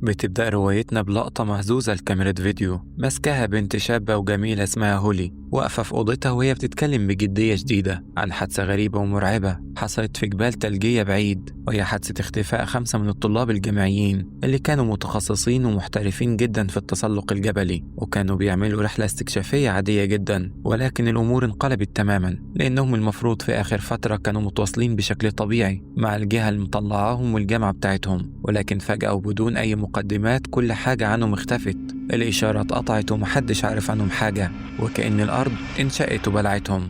بتبدأ روايتنا بلقطة مهزوزة لكاميرا فيديو ماسكاها بنت شابة وجميلة اسمها هولي، واقفة في أوضتها وهي بتتكلم بجدية شديدة عن حادثة غريبة ومرعبة حصلت في جبال ثلجية بعيد، وهي حادثة اختفاء 5 من الطلاب الجامعيين اللي كانوا متخصصين ومحترفين جدا في التسلق الجبلي، وكانوا بيعملوا رحلة استكشافية عادية جدا. ولكن الأمور انقلبت تماما، لأنهم المفروض في آخر فترة كانوا متواصلين بشكل طبيعي مع الجهة اللي مطلعاهم والجامعة بتاعتهم، ولكن فجأة وبدون أي مقدمات كل حاجة عنهم اختفت. الإشارات قطعت ومحدش عارف عنهم حاجة، وكأن الأرض انشقت وبلعتهم.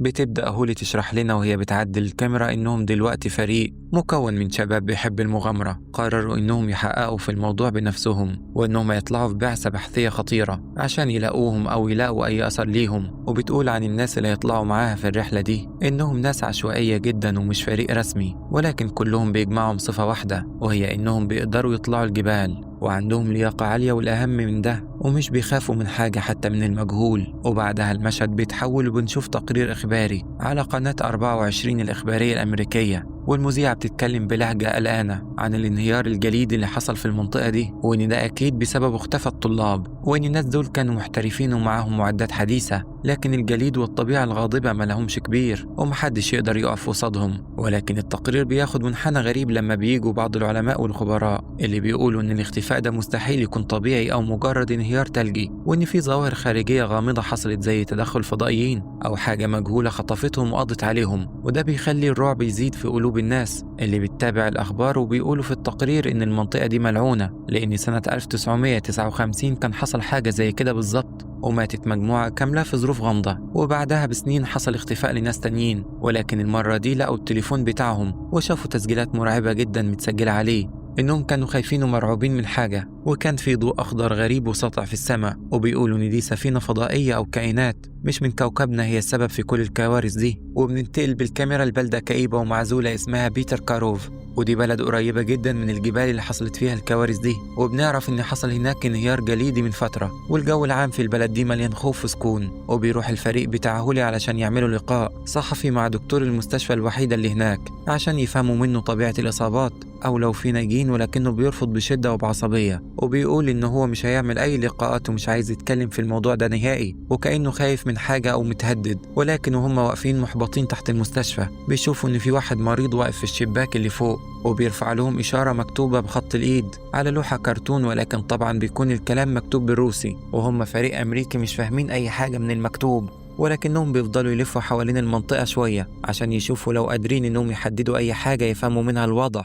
بتبدأ هولي تشرح لنا وهي بتعدل الكاميرا إنهم دلوقتي فريق مكون من شباب بيحب المغامرة، قرروا إنهم يحققوا في الموضوع بنفسهم، وإنهم يطلعوا في بعثة بحثية خطيرة عشان يلاقوهم أو يلاقوا أي أثر ليهم. وبتقول عن الناس اللي يطلعوا معاها في الرحلة دي إنهم ناس عشوائية جدا ومش فريق رسمي، ولكن كلهم بيجمعهم صفة واحدة، وهي إنهم بيقدروا يطلعوا الجبال وعندهم لياقة عالية، والأهم من ده ومش بيخافوا من حاجة حتى من المجهول. وبعدها المشهد بيتحول وبنشوف تقرير إخباري على قناة 24 الإخبارية الأمريكية، والمذيعة بتتكلم بلهجة قلقانة عن الانهيار الجليدي اللي حصل في المنطقة دي، وإن ده أكيد بسبب اختفى الطلاب، وإن الناس دول كانوا محترفين ومعاهم معدات حديثة، لكن الجليد والطبيعة الغاضبة ملهمش كبير ومحدش يقدر يقف وسطهم. ولكن التقرير بياخد منحنى غريب لما بييجوا بعض العلماء والخبراء اللي بيقولوا إن الاختفاء ده مستحيل يكون طبيعي أو مجرد انهيار ثلجي، وإن في ظواهر خارجية غامضة حصلت زي تدخل فضائيين أو حاجة مجهولة خطفتهم وقضت عليهم. وده بيخلي الرعب يزيد في قلوب الناس اللي بتتابع الأخبار، وبيقولوا في التقرير إن المنطقة دي ملعونة، لأن سنة 1959 كان حصل حاجة زي كده بالظبط، وماتت مجموعة كاملة في ظروف غامضة، وبعدها بسنين حصل اختفاء لناس تانيين، ولكن المرة دي لقوا التليفون بتاعهم وشافوا تسجيلات مرعبة جدا متسجلة عليه إنهم كانوا خايفين ومرعوبين من حاجة، وكان في ضوء أخضر غريب وساطع في السماء، وبيقولوا إن دي سفينة فضائية أو كائنات مش من كوكبنا هي السبب في كل الكوارث دي. وبننتقل بالكاميرا لبلدة كئيبة ومعزولة اسمها بيتر كاروف، ودي بلد قريبة جدا من الجبال اللي حصلت فيها الكوارث دي، وبنعرف إن حصل هناك انهيار جليدي من فترة، والجو العام في البلد دي مليان خوف وسكون. وبيروح الفريق بتاع هولي علشان يعملوا لقاء صحفي مع دكتور المستشفى الوحيدة اللي هناك عشان يفهموا منه طبيعة الإصابات أو لو في ناجين، ولكنه بيرفض بشدة وبعصبية، وبيقول إنه هو مش هيعمل أي لقاءات ومش عايز يتكلم في الموضوع ده نهائي، وكأنه خايف من حاجة أو متهدد. ولكن وهم واقفين محبطين تحت المستشفى بيشوفوا إن في واحد مريض واقف في الشباك اللي فوق، وبيرفع لهم إشارة مكتوبة بخط الإيد على لوحة كرتون، ولكن طبعا بيكون الكلام مكتوب بالروسي، وهم فريق أمريكي مش فاهمين أي حاجة من المكتوب، ولكنهم بيفضلوا يلفوا حوالين المنطقة شوية عشان يشوفوا لو قادرين إنهم يحددوا أي حاجة يفهموا منها الوضع.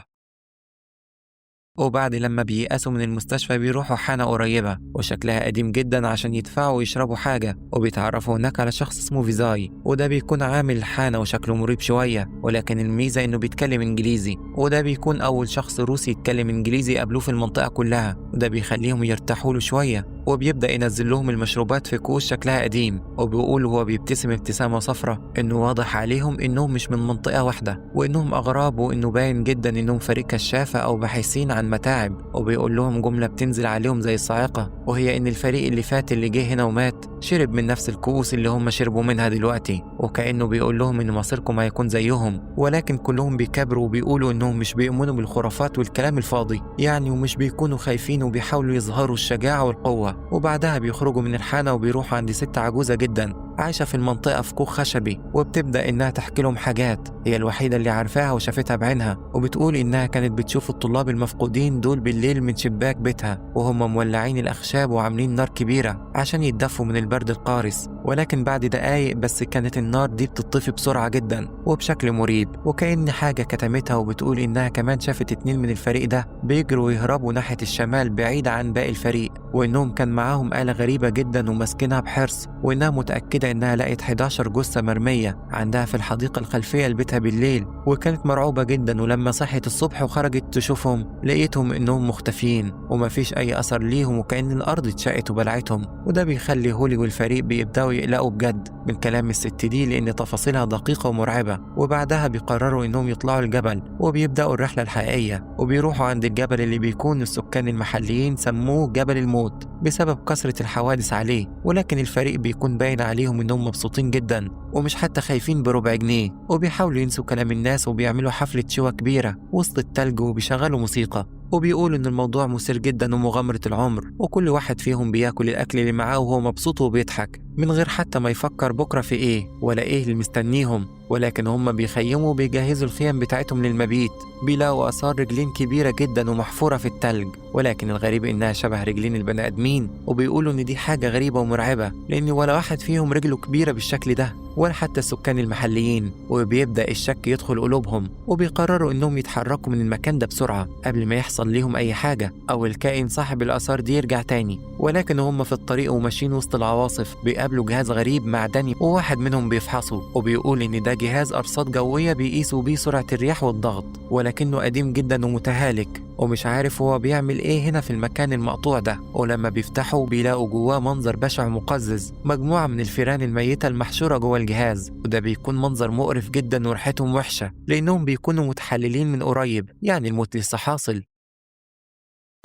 وبعد لما بييأسوا من المستشفى بيروحوا حانة قريبة وشكلها قديم جدا عشان يدفعوا ويشربوا حاجة، وبيتعرفوا هناك على شخص اسمه فيزاي، وده بيكون عامل الحانة وشكله مريب شوية، ولكن الميزة انه بيتكلم انجليزي، وده بيكون اول شخص روسي يتكلم انجليزي يقابلوه في المنطقة كلها، وده بيخليهم يرتاحوا له شوية. وبيبدأ ينزل لهم المشروبات في كؤوس شكلها قديم، وبيقول وهو بيبتسم ابتسامة صفرة انه واضح عليهم انهم مش من منطقة واحدة وانهم اغراب، وانه باين جدا انهم فريق كشافة او باحثين عن متاعب. وبيقول لهم جملة بتنزل عليهم زي الصاعقة، وهي ان الفريق اللي فات اللي جه هنا ومات شرب من نفس الكؤوس اللي هم شربوا منها دلوقتي، وكأنه بيقول لهم ان مصيركم هيكون زيهم. ولكن كلهم بيكبروا وبيقولوا انهم مش بيؤمنوا بالخرافات والكلام الفاضي يعني، ومش بيكونوا خايفين وبيحاولوا يظهروا الشجاعة والقوة. وبعدها بيخرجوا من الحانة وبيروحوا عند ست عجوزة جدا عايشة في المنطقة في كوخ خشبي، وبتبدأ إنها تحكي لهم حاجات هي الوحيدة اللي عارفاها وشافتها بعينها، وبتقول إنها كانت بتشوف الطلاب المفقودين دول بالليل من شباك بيتها وهم مولعين الأخشاب وعاملين نار كبيرة عشان يتدفوا من البرد القارس، ولكن بعد دقايق بس كانت النار دي بتطفي بسرعة جدا وبشكل مريب، وكأن حاجة كتمتها. وبتقول إنها كمان شافت 2 من الفريق ده بيجروا ويهربوا ناحية الشمال بعيد عن باقي الفريق، وإنهم كان معاهم آلة غريبة جدا وماسكينها بحرص، وإنها متأكدة إنها لقت 11 جثة مرمية عندها في الحديقة الخلفية لبيتها بالليل، وكانت مرعوبة جدا. ولما صحت الصبح وخرجت تشوفهم لقيتهم إنهم مختفين ومفيش أي أثر ليهم، وكأن الأرض اتشقت وبلعتهم. وده بيخلي هولي والفريق بيبدأوا يقلقوا بجد من كلام الست دي لأن تفاصيلها دقيقة ومرعبة. وبعدها بيقرروا إنهم يطلعوا الجبل وبيبدأوا الرحلة الحقيقية، وبيروحوا عند الجبل اللي بيكون السكان المحليين سموه جبل الموت بسبب كثرة الحوادث عليه، ولكن الفريق بيكون باين عليهم إنهم مبسوطين جدا ومش حتى خايفين بربع جنيه، وبيحاولوا ينسوا كلام الناس وبيعملوا حفلة شوا كبيرة وسط التلج وبيشغلوا موسيقى. وبيقولوا إن الموضوع مثير جدا ومغامرة العمر، وكل واحد فيهم بياكل الأكل اللي معاه وهو مبسوط وبيضحك من غير حتى ما يفكر بكرة في إيه ولا إيه اللي مستنيهم. ولكن هم بيخيموا وبيجهزوا الخيم بتاعتهم للمبيت، بيلاقوا آثار رجلين كبيرة جدا ومحفورة في التلج، ولكن الغريب إنها شبه رجلين البني آدمين. وبيقولوا إن دي حاجة غريبة ومرعبة، لأن ولا واحد فيهم رجله كبيرة بالشكل ده ولا حتى السكان المحليين. وبيبدأ الشك يدخل قلوبهم، وبيقرروا إنهم يتحركوا من المكان ده بسرعة قبل ما يحصل ليهم أي حاجة أو الكائن صاحب الآثار دي يرجع تاني. ولكن هم في الطريق وماشيين وسط العواصف بيقابلوا جهاز غريب معدني، وواحد منهم بيفحصه وبيقول إن ده جهاز أرصاد جوية بيقيسوا بيه سرعة الرياح والضغط، ولكنه قديم جدا ومتهالك ومش عارف هو بيعمل إيه هنا في المكان المقطوع ده. ولما بيفتحوا بيلاقوا جواه منظر بشع مقزز، مجموعة من الفيران الميتة المحشورة جوه الجهاز، وده بيكون منظر مقرف جدا وريحتهم وحشة لأنهم بيكونوا متحللين من قريب، يعني الموت لسه حاصل.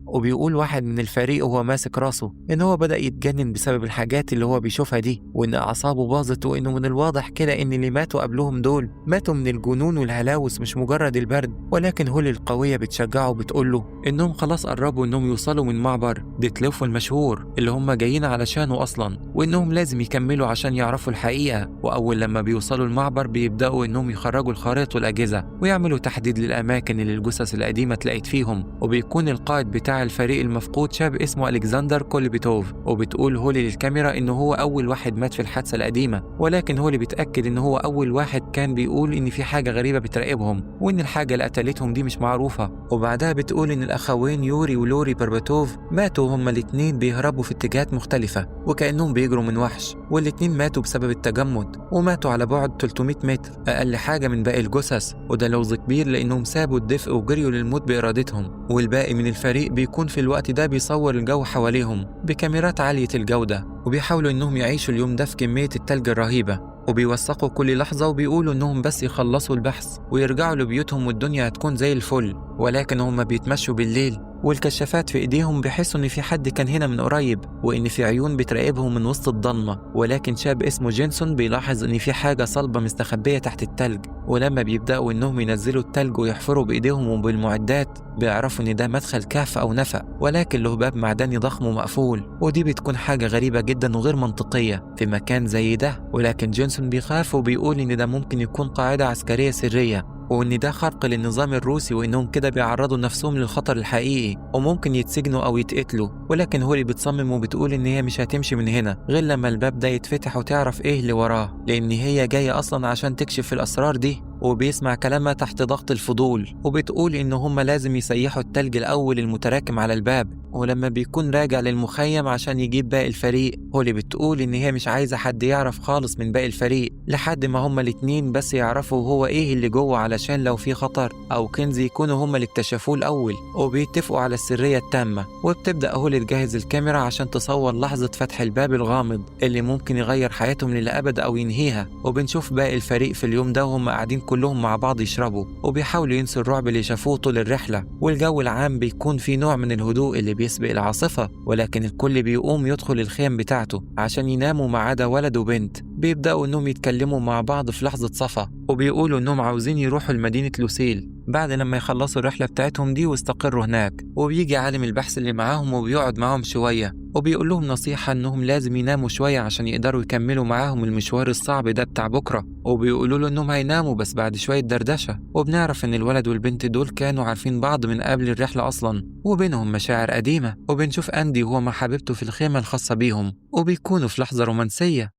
وبيقول واحد من الفريق وهو ماسك راسه إن هو بدأ يتجنن بسبب الحاجات اللي هو بيشوفها دي، وإن أعصابه باظت، وإنه من الواضح كده إن اللي ماتوا قبلهم دول ماتوا من الجنون والهلاوس مش مجرد البرد. ولكن هولي القوية بتشجعه وبتقوله إنهم خلاص قربوا إنهم يوصلوا من معبر ديتلوف المشهور اللي هم جايين علشانه أصلا، وإنهم لازم يكملوا عشان يعرفوا الحقيقة. وأول لما بيوصلوا المعبر بيبدأوا إنهم يخرجوا الخرائط والأجهزة ويعملوا تحديد للأماكن اللي الجثث القديمة اتلقت فيهم. وبيكون القائد بتاع الفريق المفقود شاب اسمه ألكسندر كوليبيتوف، وبتقول هولي للكاميرا إنه هو أول واحد مات في الحادثة القديمة، ولكن هولي بتأكد إنه هو أول واحد كان بيقول إن في حاجة غريبة بتراقبهم وإن الحاجة اللي قتلتهم دي مش معروفة. وبعدها بتقول إن الأخوين يوري ولوري برباتوف ماتوا هما الاتنين بيهربوا في اتجاهات مختلفة وكأنهم بيجروا من وحش، والاتنين ماتوا بسبب التجمد وماتوا على بعد 300 متر أقل حاجة من باقي الجثث، وده لوز كبير لأنهم سابوا الدفء وجريوا للموت بإرادتهم. والباقي من الفريق بيكون في الوقت ده بيصور الجو حواليهم بكاميرات عالية الجودة، وبيحاولوا إنهم يعيشوا اليوم ده في كمية التلج الرهيبة، وبيوثقوا كل لحظة وبيقولوا إنهم بس يخلصوا البحث ويرجعوا لبيوتهم والدنيا هتكون زي الفل. ولكن هم بيتمشوا بالليل والكشافات في ايديهم بيحسوا ان في حد كان هنا من قريب وان في عيون بتراقبهم من وسط الضلمه. ولكن شاب اسمه جينسون بيلاحظ ان في حاجه صلبه مستخبيه تحت التلج، ولما بيبداوا انهم ينزلوا التلج ويحفروا بايديهم وبالمعدات بيعرفوا ان ده مدخل كهف او نفق، ولكن له باب معدني ضخم ومقفول، ودي بتكون حاجه غريبه جدا وغير منطقيه في مكان زي ده. ولكن جينسون بيخاف وبيقول ان ده ممكن يكون قاعده عسكريه سريه، وإن ده خرق للنظام الروسي وإنهم كده بيعرضوا نفسهم للخطر الحقيقي وممكن يتسجنوا أو يتقتلوا. ولكن هولي بتصمم وبتقول إن هي مش هتمشي من هنا غير لما الباب ده يتفتح وتعرف إيه اللي وراه، لأن هي جاية أصلا عشان تكشف الأسرار دي. وبيسمع كلامها تحت ضغط الفضول، وبتقول إن هم لازم يسيحوا التلج الأول المتراكم على الباب. ولما بيكون راجع للمخيم عشان يجيب باقي الفريق، هولي بتقول إن هي مش عايزة حد يعرف خالص من باقي الفريق لحد ما هما الاتنين بس يعرفوا هو إيه اللي جوه، علشان لو في خطر أو كنز يكونوا هما اللي اكتشفوه الأول. وبيتفقوا على السرية التامة، وبتبدأ هولي تجهز الكاميرا عشان تصور لحظة فتح الباب الغامض اللي ممكن يغير حياتهم للأبد أو ينهيها. وبنشوف باقي الفريق في اليوم ده وهم قاعدين كلهم مع بعض يشربوا وبيحاولوا ينسوا الرعب اللي شافوه طول الرحلة، والجو العام بيكون في نوع من الهدوء اللي بيسبق العاصفة. ولكن الكل بيقوم يدخل الخيم بتاعته عشان يناموا ما عدا ولد وبنت. بيبدأوا إنهم يتكلموا مع بعض في لحظة صفا، وبيقولوا إنهم عاوزين يروحوا لمدينة لوسيل بعد لما يخلصوا الرحلة بتاعتهم دي ويستقروا هناك. وبيجي عالم البحث اللي معاهم وبيقعد معاهم شوية وبيقول لهم نصيحة إنهم لازم يناموا شوية عشان يقدروا يكملوا معاهم المشوار الصعب ده بتاع بكرة. وبيقولوا له إنهم هيناموا بس بعد شوية دردشة، وبنعرف إن الولد والبنت دول كانوا عارفين بعض من قبل الرحلة أصلا وبينهم مشاعر قديمة. وبنشوف أندي وهو مع حبيبته في الخيمة الخاصة بيهم وبيكونوا في لحظة رومانسية.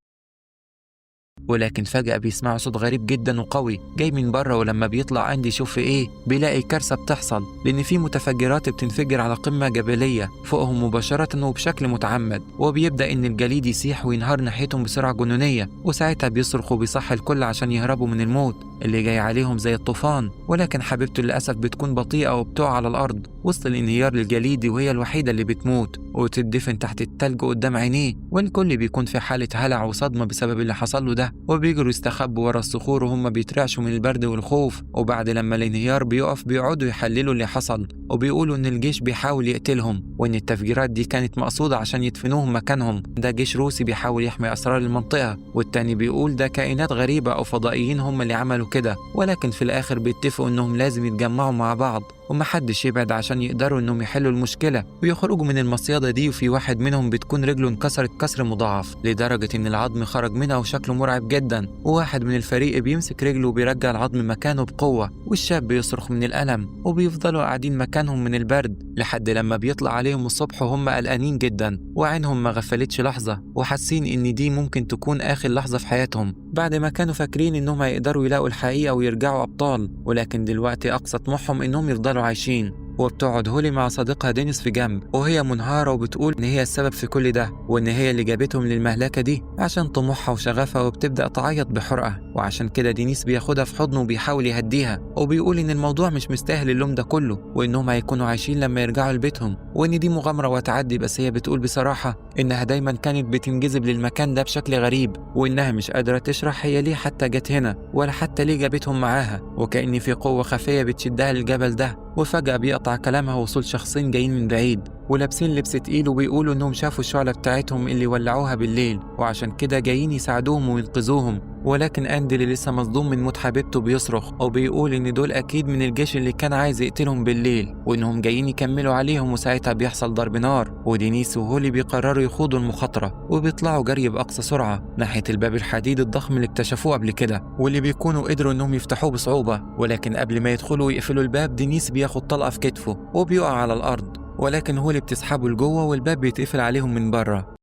ولكن فجأة بيسمعوا صوت غريب جدا وقوي جاي من بره، ولما بيطلع أندي يشوف في إيه بيلاقي كارثة بتحصل، لأن في متفجرات بتنفجر على قمة جبلية فوقهم مباشرة وبشكل متعمد. وبيبدأ إن الجليد يسيح وينهار ناحيتهم بسرعة جنونية، وساعتها بيصرخ وبيصح الكل عشان يهربوا من الموت اللي جاي عليهم زي الطوفان. ولكن حبيبته للأسف بتكون بطيئة وبتقع على الأرض وسط الانهيار الجليدي، وهي الوحيدة اللي بتموت وتدفن تحت التلج قدام عينيه. والكل بيكون في حالة هلع وصدمة بسبب اللي حصل له ده، وبيجروا يستخبوا ورا الصخور وهم بيترعشوا من البرد والخوف. وبعد لما الانهيار بيقف بيقعدوا يحللوا اللي حصل، وبيقولوا إن الجيش بيحاول يقتلهم وإن التفجيرات دي كانت مقصودة عشان يدفنوهم مكانهم. ده جيش روسي بيحاول يحمي أسرار المنطقة، والتاني بيقول ده كائنات غريبة أو فضائيين هم اللي عملوا كده. ولكن في الآخر بيتفقوا إنهم لازم يتجمعوا مع بعض ومحدش يبعد عشان يقدروا إنهم يحلوا المشكلة ويخرجوا من المصيدة دي. وفي واحد منهم بتكون رجله انكسرت كسر مضاعف لدرجة إن العظم خرج منها وشكله مرعب جدا، وواحد من الفريق بيمسك رجله وبيرجع العظم مكانه بقوة، والشاب بيصرخ من الألم، وبيفضلوا قاعدين مكانهم من البرد لحد لما بيطلع عليهم الصبح وهم قلقانين جدا وعينهم ما غفلتش لحظة، وحاسين إن دي ممكن تكون آخر لحظة في حياتهم بعد ما كانوا فاكرين إنهم هيقدروا يلاقوا الحقيقة ويرجعوا أبطال. ولكن دلوقتي أقصى طموحهم إنهم يفضلوا عايشين. وبتقعد هولي مع صديقها دينيس في جنب وهي منهارة وبتقول إن هي السبب في كل ده، وإن هي اللي جابتهم للمهلكة دي عشان طموحها وشغفها، وبتبدأ تعيط بحرقة. وعشان كده دينيس بياخدها في حضنه وبيحاول يهديها وبيقول إن الموضوع مش مستاهل اللوم ده كله، وإنهم هيكونوا عايشين لما يرجعوا لبيتهم، وإن دي مغامرة وتعدي. بس هي بتقول بصراحة إنها دايما كانت بتنجذب للمكان ده بشكل غريب، وإنها مش قادرة تشرح هي ليه حتى جت هنا ولا حتى ليه جابتهم معاها، وكأن في قوة خفية بتشدها للجبل ده. وفجأة بيقطع كلامها وصول شخصين جايين من بعيد ولابسين لبس تقيل، وبيقولوا إنهم شافوا الشعلة بتاعتهم اللي ولعوها بالليل، وعشان كده جايين يساعدوهم وينقذوهم. ولكن أندي اللي لسه مصدوم من موت حبيبته بيصرخ وبيقول إن دول أكيد من الجيش اللي كان عايز يقتلهم بالليل، وإنهم جايين يكملوا عليهم. وساعتها بيحصل ضرب نار، ودينيس وهولي بيقرروا يخوضوا المخاطرة وبيطلعوا جري بأقصى سرعة ناحية الباب الحديد الضخم اللي اكتشفوه قبل كده، واللي بيكونوا قدروا إنهم يفتحوه بصعوبة. ولكن قبل ما يدخلوا ويقفلوا الباب، دينيس بياخد طلقة في كتفه وبيقع على الأرض، ولكن هولي بتسحبه لجوه والباب بيتقفل عليهم من بره،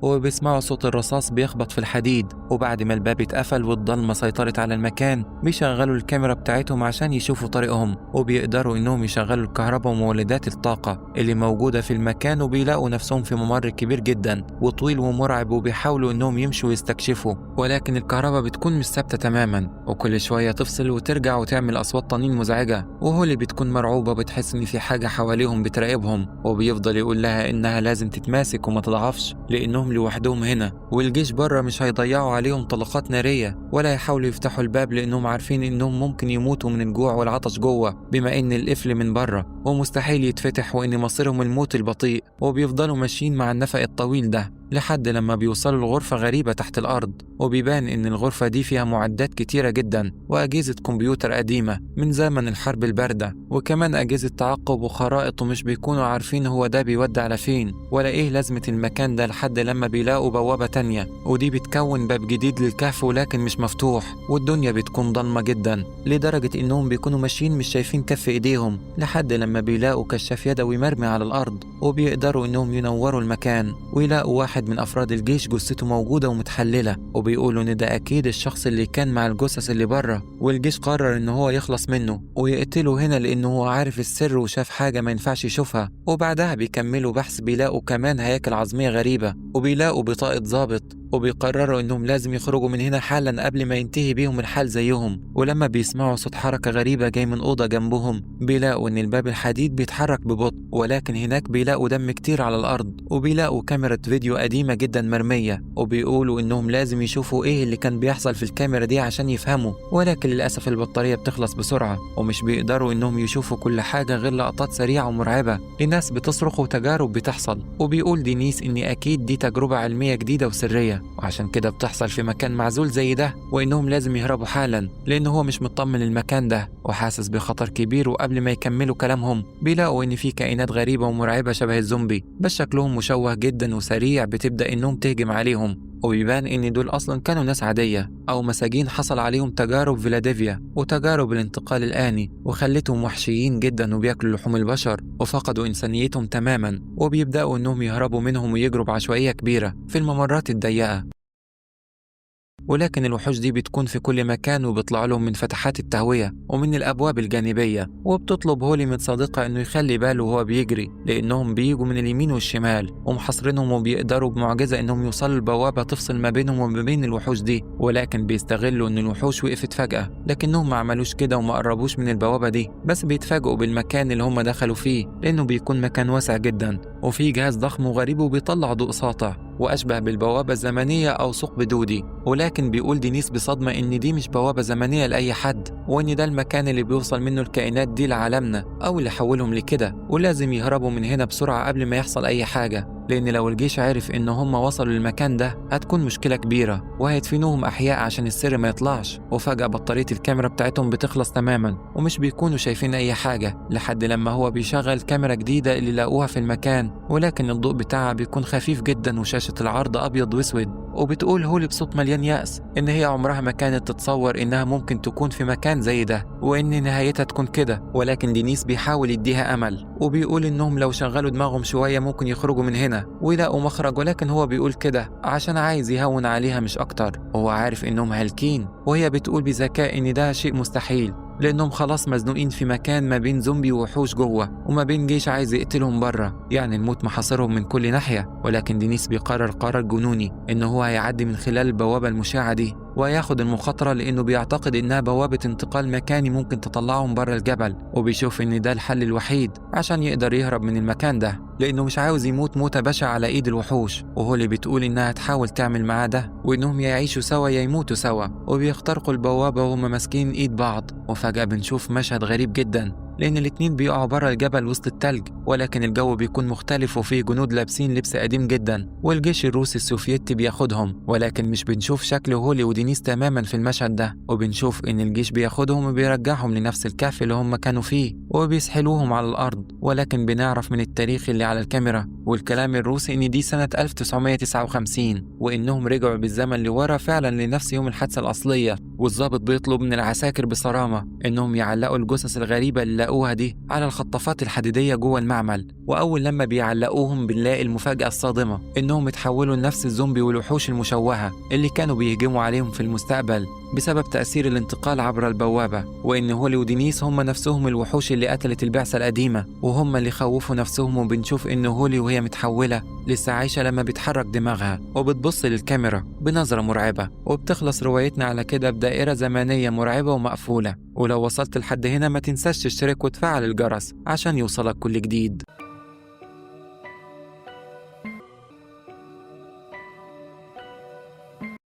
وبيسمعوا صوت الرصاص بيخبط في الحديد. وبعد ما الباب اتقفل والضلمة سيطرت على المكان، بيشغلوا الكاميرا بتاعتهم عشان يشوفوا طريقهم، وبيقدروا انهم يشغلوا الكهرباء ومولدات الطاقة اللي موجودة في المكان، وبيلاقوا نفسهم في ممر كبير جدا وطويل ومرعب، وبيحاولوا انهم يمشوا ويستكشفوا. ولكن الكهرباء بتكون مش ثابتة تماما، وكل شوية تفصل وترجع وتعمل أصوات طنين مزعجة. وهولي بتكون مرعوبة، بتحس ان في حاجة حواليهم بتراقبهم، وبيفضل يقول لها انها لازم تتماسك وما تضعفش لانهم لوحدهم هنا، والجيش بره مش هيضيعوا عليهم طلقات نارية ولا يحاولوا يفتحوا الباب لانهم عارفين انهم ممكن يموتوا من الجوع والعطش جوه، بما ان القفل من بره ومستحيل يتفتح، وان مصيرهم الموت البطيء. وبيفضلوا ماشيين مع النفق الطويل ده لحد لما بيوصلوا لغرفة غريبة تحت الأرض، وبيبان إن الغرفة دي فيها معدات كتيرة جدا وأجهزة كمبيوتر قديمة من زمن الحرب الباردة، وكمان أجهزة تعقب وخرائط، ومش بيكونوا عارفين هو ده بيودي على فين ولا إيه لازمة المكان ده، لحد لما بيلاقوا بوابة تانية، ودي بتكون باب جديد للكهف ولكن مش مفتوح. والدنيا بتكون ضلمة جدا لدرجة إنهم بيكونوا ماشيين مش شايفين كف إيديهم، لحد لما بيلاقوا كشاف يدوي مرمي على الأرض، وبيقدروا إنهم ينوروا المكان ويلاقوا واحد من أفراد الجيش جثته موجودة ومتحللة، وبيقولوا إن ده أكيد الشخص اللي كان مع الجثث اللي بره، والجيش قرر إن هو يخلص منه ويقتله هنا لأنه هو عارف السر وشاف حاجة ما ينفعش يشوفها. وبعدها بيكملوا بحث، بيلاقوا كمان هياكل عظمية غريبة، وبيلاقوا بطاقة ضابط، وبيقرروا إنهم لازم يخرجوا من هنا حالا قبل ما ينتهي بيهم الحال زيهم. ولما بيسمعوا صوت حركة غريبة جاي من أوضة جنبهم، بيلاقوا إن الباب الحديد بيتحرك ببطء، ولكن هناك بيلاقوا دم كتير على الأرض، وبيلاقوا كاميرا فيديو قديمة جدا مرمية، وبيقولوا إنهم لازم يشوفوا إيه اللي كان بيحصل في الكاميرا دي عشان يفهموا. ولكن للأسف البطارية بتخلص بسرعة، ومش بيقدروا إنهم يشوفوا كل حاجة غير لقطات سريعة ومرعبة لناس بتصرخ وتجارب بتحصل. وبيقول دينيس إن أكيد دي تجربة علمية جديدة وسرية، وعشان كده بتحصل في مكان معزول زي ده، وإنهم لازم يهربوا حالا لأنه هو مش مطمن المكان ده وحاسس بخطر كبير. وقبل ما يكملوا كلامهم، بيلاقوا إن في كائنات غريبة ومرعبة شبه الزومبي، بس شكلهم مشوه جدا وسريع، بتبدأ إنهم تهجم عليهم، وبيبان إن دول أصلا كانوا ناس عادية أو مساجين حصل عليهم تجارب فيلادلفيا وتجارب الانتقال الآني، وخلتهم وحشيين جدا وبياكلوا لحوم البشر وفقدوا إنسانيتهم تماما. وبيبدأوا إنهم يهربوا منهم ويجروا بعشوائية كبيرة في الممرات الضيقة، ولكن الوحوش دي بتكون في كل مكان، وبيطلع لهم من فتحات التهوية ومن الأبواب الجانبية. وبتطلب هولي من صديقها إنه يخلي باله وهو بيجري لأنهم بيجوا من اليمين والشمال ومحاصرينهم، وبيقدروا بمعجزة إنهم يوصلوا البوابة تفصل ما بينهم وما بين الوحوش دي. ولكن بيستغلوا إن الوحوش وقفت فجأة، لكنهم ما عملوش كده وما قربوش من البوابة دي، بس بيتفاجئوا بالمكان اللي هم دخلوا فيه لأنه بيكون مكان واسع جدا وفيه جهاز ضخم وغريب وبيطلع ضوء ساطع وأشبه بالبوابة الزمنية أو ثقب دودي. ولكن بيقول دينيس بصدمة إن دي مش بوابة زمنية لأي حد، وإن ده المكان اللي بيوصل منه الكائنات دي لعالمنا أو اللي حولهم لكده، ولازم يهربوا من هنا بسرعة قبل ما يحصل أي حاجة. لأن لو الجيش عرف إن هم وصلوا للمكان ده هتكون مشكلة كبيرة وهيدفنوهم أحياء عشان السر ما يطلعش. وفجأة بطارية الكاميرا بتاعتهم بتخلص تماما ومش بيكونوا شايفين أي حاجة لحد لما هو بيشغل كاميرا جديدة اللي لاقوها في المكان، ولكن الضوء بتاعها بيكون خفيف جدا وشاشة العرض أبيض وأسود. وبتقول هولي بصوت مليان يأس إن هي عمرها ما كانت تتصور إنها ممكن تكون في مكان زي ده وإن نهايتها تكون كده. ولكن دينيس بيحاول يديها أمل وبيقول إنهم لو شغلوا دماغهم شوية ممكن يخرجوا من هنا ويلاقوا مخرج، ولكن هو بيقول كده عشان عايز يهون عليها مش أكتر. وهو عارف إنهم هالكين، وهي بتقول بذكاء إن ده شيء مستحيل لأنهم خلاص مزنوقين في مكان ما بين زومبي ووحوش جوه وما بين جيش عايز يقتلهم بره، يعني الموت محاصرهم من كل ناحية. ولكن دينيس بيقرر قرار جنوني إن هو هيعدي من خلال البوابة المشعة دي وياخد المخاطرة لأنه بيعتقد إنها بوابة انتقال مكاني ممكن تطلعهم بره الجبل، وبيشوف إن ده الحل الوحيد عشان يقدر يهرب من المكان ده لأنه مش عاوز يموت موتة بشعة على إيد الوحوش. وهولي بتقول إنها تحاول تعمل معاه ده وإنهم يعيشوا سوا يا يموتوا سوا، وبيخترقوا البوابة وهم ماسكين إيد بعض. وفجأة بنشوف مشهد غريب جدا لأن الاتنين بيقعوا بره الجبل وسط التلج، ولكن الجو بيكون مختلف وفيه جنود لابسين لبس قديم جدا والجيش الروسي السوفيتي بياخدهم، ولكن مش بنشوف شكل هولي ودينيس تماما في المشهد ده. وبنشوف إن الجيش بياخدهم وبيرجعهم لنفس الكهف اللي هم كانوا فيه وبيسحلوهم على الأرض. ولكن بنعرف من التاريخ اللي على الكاميرا والكلام الروسي إن دي سنة 1959 وإنهم رجعوا بالزمن لورا فعلا لنفس يوم الحادثة الأصلية. والضابط بيطلب من العساكر بصرامة إنهم يعلقوا الجثث الغريبة اللي لقوها دي على الخطافات الحديدية جوه المعمل. وأول لما بيعلقوهم بنلاقي المفاجأة الصادمة إنهم اتحولوا لنفس الزومبي والوحوش المشوهة اللي كانوا بيهجموا عليهم في المستقبل بسبب تأثير الانتقال عبر البوابة، وإن هولي ودينيس هم نفسهم الوحوش اللي قتلت البعثة القديمة وهم اللي خوفوا نفسهم. وبنشوف إن هولي وهي متحولة لسه عايشة لما بتحرك دماغها وبتبص للكاميرا بنظرة مرعبة. وبتخلص روايتنا على كده بدائرة زمنية مرعبة ومقفولة. ولو وصلت لحد هنا ما تنساش تشترك وتفعل الجرس عشان يوصلك كل جديد.